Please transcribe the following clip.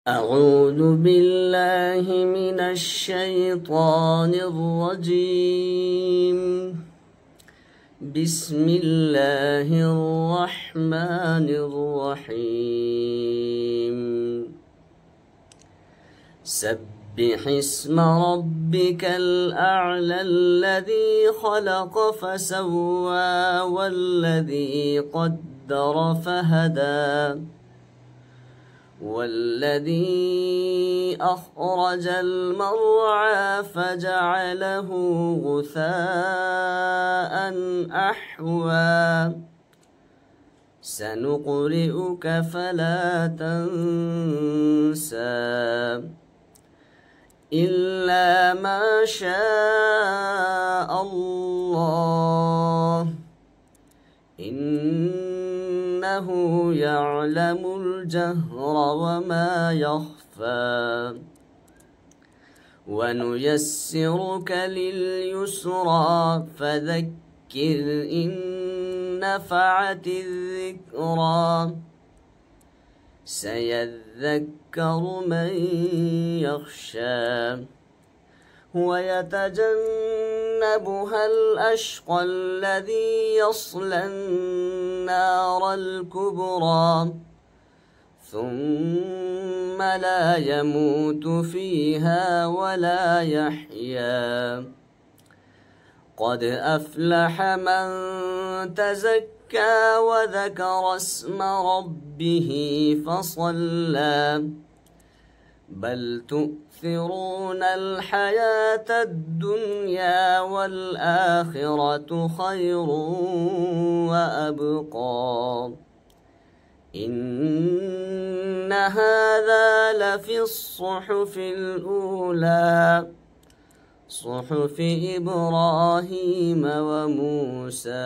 أعوذ بالله من الشيطان الرجيم. بسم الله الرحمن الرحيم. سبح اسم ربك الأعلى الذي خلق فسوى والذي قدر فهدى والذي أخرج المرعى فجعله غثاء أحوى سنقرئك فلا تنسى إلا ما شاء الله إنه يعلم الجهر وما يخفى ونيسرك لليسرى فذكر إن نفعت الذكرى سيذكر من يخشى ويتجنبها الأشقى الذي يصلى النار الكبرى ثم لا يموت فيها ولا يحيا قد أفلح من تزكى وذكر اسم ربه فصلى بل تؤثرون الحياة الدنيا والآخرة خير وأبقى إن هذا لفي الصحف الأولى صحف إبراهيم وموسى.